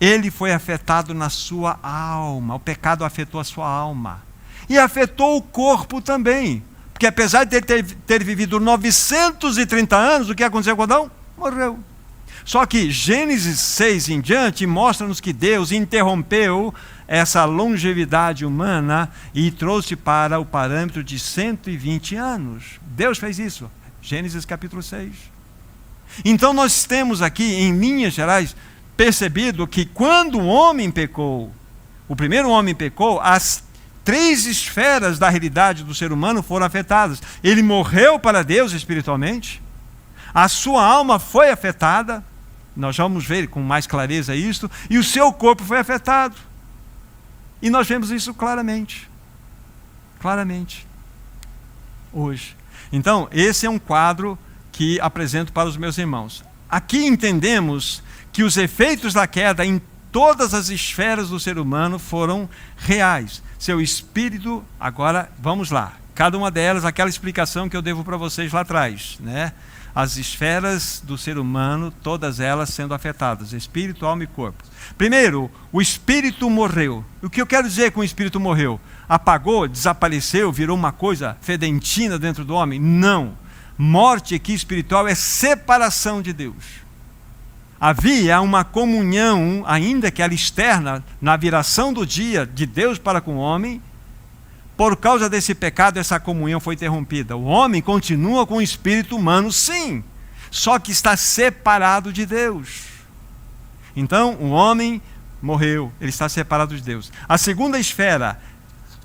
ele foi afetado na sua alma. O pecado afetou a sua alma. E afetou o corpo também. Porque apesar de ter vivido 930 anos, o que aconteceu com Adão? Morreu. Só que Gênesis 6 em diante mostra-nos que Deus interrompeu essa longevidade humana e trouxe para o parâmetro de 120 anos. Deus fez isso. Gênesis capítulo 6. Então nós temos aqui, em linhas gerais, percebido que quando o homem pecou, o primeiro homem pecou, as 3 esferas da realidade do ser humano foram afetadas. Ele morreu para Deus espiritualmente, a sua alma foi afetada, nós vamos ver com mais clareza isso, e o seu corpo foi afetado. E nós vemos isso claramente. Claramente. Hoje. Então, esse é um quadro que apresento para os meus irmãos. Aqui entendemos que os efeitos da queda em todas as esferas do ser humano foram reais. Seu espírito, agora, vamos lá. Cada uma delas, aquela explicação que eu devo para vocês lá atrás, né? As esferas do ser humano, todas elas sendo afetadas, espírito, alma e corpo. Primeiro, o espírito morreu. O que eu quero dizer com o espírito morreu? Apagou, desapareceu, virou uma coisa fedentina dentro do homem? Não. Morte aqui espiritual é separação de Deus. Havia uma comunhão, ainda que ela externa, na viração do dia de Deus para com o homem. Por causa desse pecado, essa comunhão foi interrompida. O homem continua com o espírito humano, sim, só que está separado de Deus. Então, o homem morreu, ele está separado de Deus. A segunda esfera,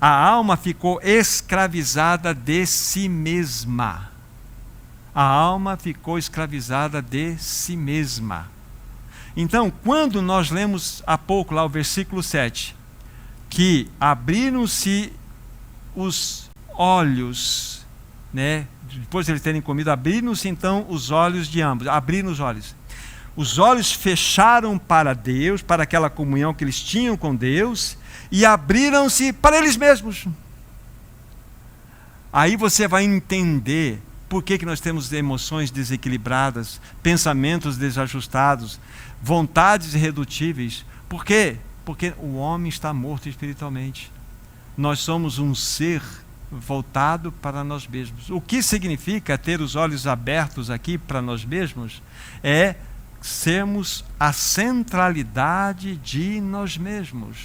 a alma ficou escravizada de si mesma. A alma ficou escravizada de si mesma. Então, quando nós lemos há pouco lá o versículo 7, que abriram-se os olhos, né? Depois de eles terem comido, abriram-se então os olhos de ambos, abriram os olhos. Os olhos fecharam para Deus, para aquela comunhão que eles tinham com Deus, e abriram-se para eles mesmos. Aí você vai entender por que nós temos emoções desequilibradas, pensamentos desajustados, vontades irredutíveis. Por quê? Porque o homem está morto espiritualmente. Nós somos um ser voltado para nós mesmos. O que significa ter os olhos abertos aqui para nós mesmos? É sermos a centralidade de nós mesmos.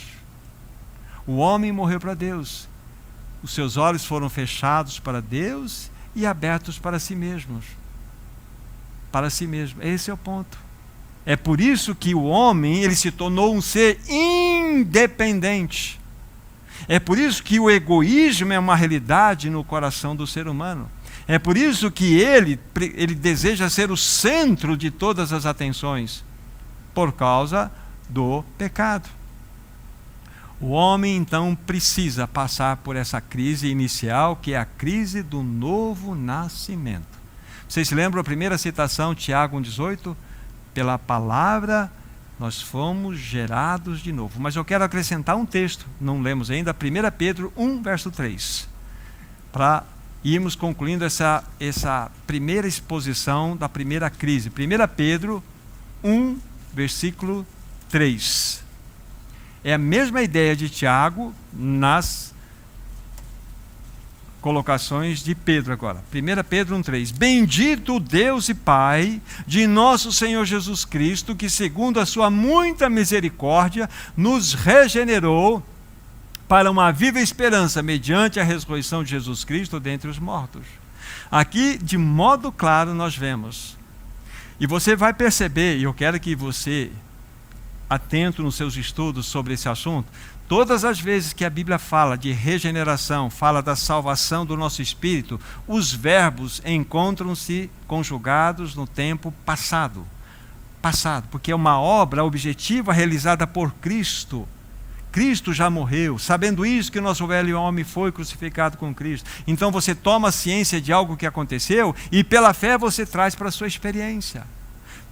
O homem morreu para Deus. Os seus olhos foram fechados para Deus e abertos para si mesmos. Para si mesmo. Esse é o ponto. É por isso que o homem, ele se tornou um ser independente. É por isso que o egoísmo é uma realidade no coração do ser humano. É por isso que ele deseja ser o centro de todas as atenções, por causa do pecado. O homem, então, precisa passar por essa crise inicial, que é a crise do novo nascimento. Vocês se lembram a primeira citação, Tiago 1,18? Pela palavra nós fomos gerados de novo. Mas eu quero acrescentar um texto, não lemos ainda, 1 Pedro 1, verso 3, para irmos concluindo essa primeira exposição da primeira crise. 1 Pedro 1, versículo 3. É a mesma ideia de Tiago nas colocações de Pedro agora. 1 Pedro 1,3. Bendito Deus e Pai de nosso Senhor Jesus Cristo, que segundo a sua muita misericórdia, nos regenerou para uma viva esperança, mediante a ressurreição de Jesus Cristo dentre os mortos. Aqui, de modo claro, nós vemos. E você vai perceber, e eu quero que você, atento nos seus estudos sobre esse assunto, todas as vezes que a Bíblia fala de regeneração, fala da salvação do nosso espírito, os verbos encontram-se conjugados no tempo passado. Passado, porque é uma obra objetiva realizada por Cristo. Cristo já morreu. Sabendo isso, que o nosso velho homem foi crucificado com Cristo. Então você toma ciência de algo que aconteceu e pela fé você traz para a sua experiência.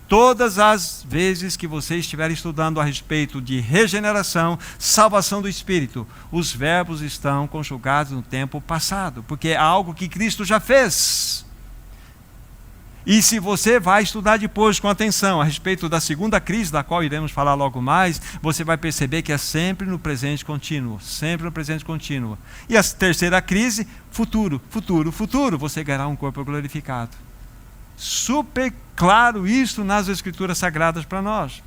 Todas as vezes que você estiver estudando a respeito de regeneração, salvação do Espírito, os verbos estão conjugados no tempo passado, porque é algo que Cristo já fez. E se você vai estudar depois com atenção a respeito da segunda crise, da qual iremos falar logo mais, você vai perceber que é sempre no presente contínuo, sempre no presente contínuo. E a terceira crise, futuro, futuro, futuro, você ganhará um corpo glorificado. Super claro isso nas Escrituras Sagradas para nós.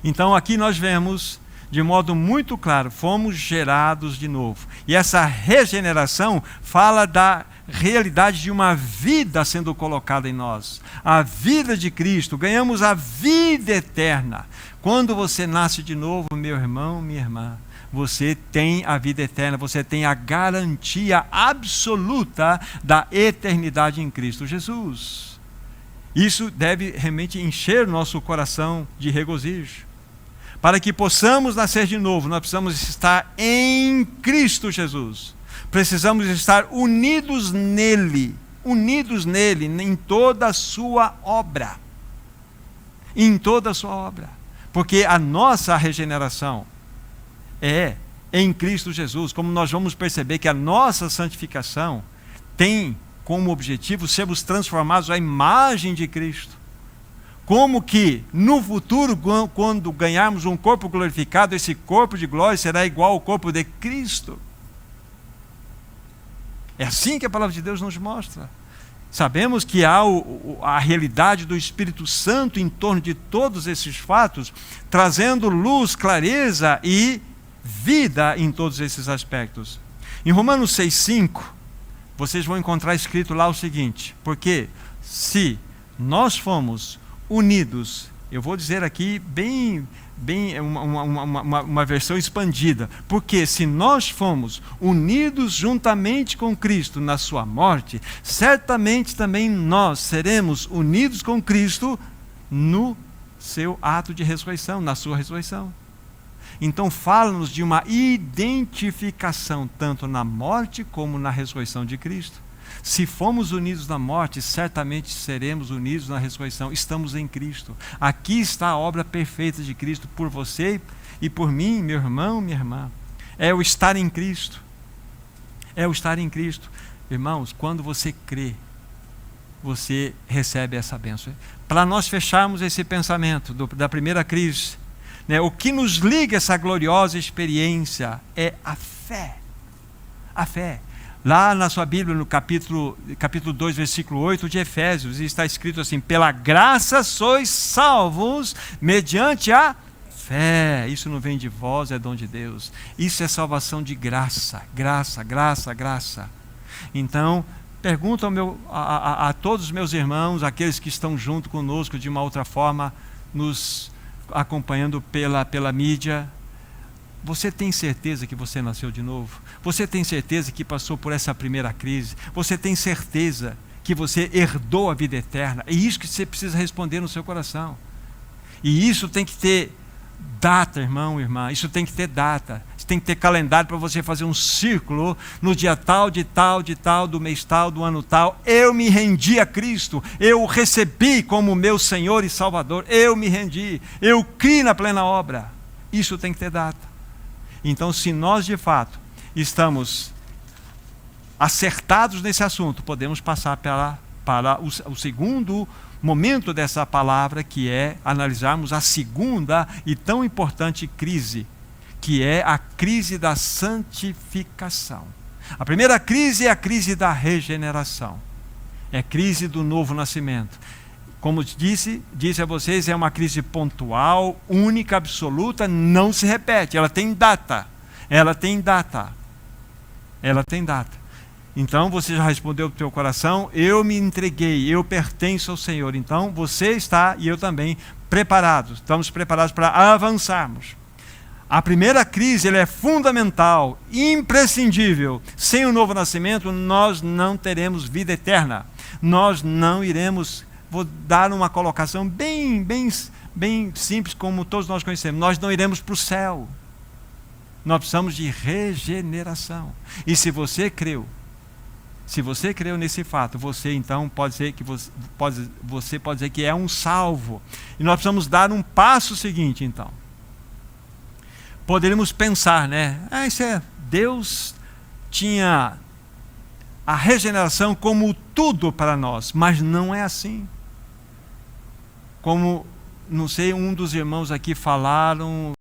Então aqui nós vemos de modo muito claro, fomos gerados de novo. E essa regeneração fala da realidade de uma vida sendo colocada em nós. A vida de Cristo, ganhamos a vida eterna. Quando você nasce de novo, meu irmão, minha irmã, você tem a vida eterna, você tem a garantia absoluta da eternidade em Cristo Jesus. Isso deve realmente encher nosso coração de regozijo. Para que possamos nascer de novo, nós precisamos estar em Cristo Jesus. Precisamos estar unidos nele em toda a sua obra. Em toda a sua obra. Porque a nossa regeneração é em Cristo Jesus. Como nós vamos perceber que a nossa santificação tem como objetivo sermos transformados à imagem de Cristo. Como que no futuro, quando ganharmos um corpo glorificado, esse corpo de glória será igual ao corpo de Cristo. É assim que a palavra de Deus nos mostra. Sabemos que há a realidade do Espírito Santo em torno de todos esses fatos, trazendo luz, clareza e vida em todos esses aspectos. Em Romanos 6,5, vocês vão encontrar escrito lá o seguinte: porque se nós fomos unidos, eu vou dizer aqui bem uma versão expandida, porque se nós fomos unidos juntamente com Cristo na sua morte, certamente também nós seremos unidos com Cristo no seu ato de ressurreição, na sua ressurreição. Então fala-nos de uma identificação tanto na morte como na ressurreição de Cristo. Se fomos unidos na morte, certamente seremos unidos na ressurreição. Estamos em Cristo. Aqui está a obra perfeita de Cristo por você e por mim, meu irmão, minha irmã. É o estar em Cristo. É o estar em Cristo. Irmãos, quando você crê, você recebe essa bênção. Para nós fecharmos esse pensamento da primeira crise, né, o que nos liga a essa gloriosa experiência é a fé. A fé. Lá na sua Bíblia, no capítulo 2, versículo 8 de Efésios, está escrito assim: pela graça sois salvos mediante a fé. Isso não vem de vós, é dom de Deus. Isso é salvação de graça, graça, graça, graça. Então, pergunto a todos os meus irmãos, aqueles que estão junto conosco de uma outra forma, nos acompanhando pela mídia: você tem certeza que você nasceu de novo? Você tem certeza que passou por essa primeira crise? Você tem certeza que você herdou a vida eterna? É isso que você precisa responder no seu coração. E isso tem que ter data, irmão, irmã. Isso tem que ter data. Isso tem que ter calendário para você fazer um círculo no dia tal, de tal, de tal, do mês tal, do ano tal. Eu me rendi a Cristo. Eu o recebi como meu Senhor e Salvador. Eu me rendi. Eu criei na plena obra. Isso tem que ter data. Então, se nós de fato estamos acertados nesse assunto, podemos passar para o segundo momento dessa palavra, que é analisarmos a segunda e tão importante crise, que é a crise da santificação. A primeira crise é a crise da regeneração, é a crise do novo nascimento. Como disse a vocês, é uma crise pontual, única, absoluta, não se repete. Ela tem data. Então você já respondeu para o teu coração: eu me entreguei, eu pertenço ao Senhor. Então você está, e eu também, preparados. Estamos preparados para avançarmos. A primeira crise, ela é fundamental, imprescindível. Sem o novo nascimento, nós não teremos vida eterna. Nós não iremos... Vou dar uma colocação bem simples, como todos nós conhecemos. Nós não iremos para o céu. Nós precisamos de regeneração. E se você creu nesse fato, você então pode dizer que você pode dizer que é um salvo. E nós precisamos dar um passo seguinte, então. Poderíamos pensar, né? Deus tinha a regeneração como tudo para nós, mas não é assim. Como, não sei, um dos irmãos aqui falaram,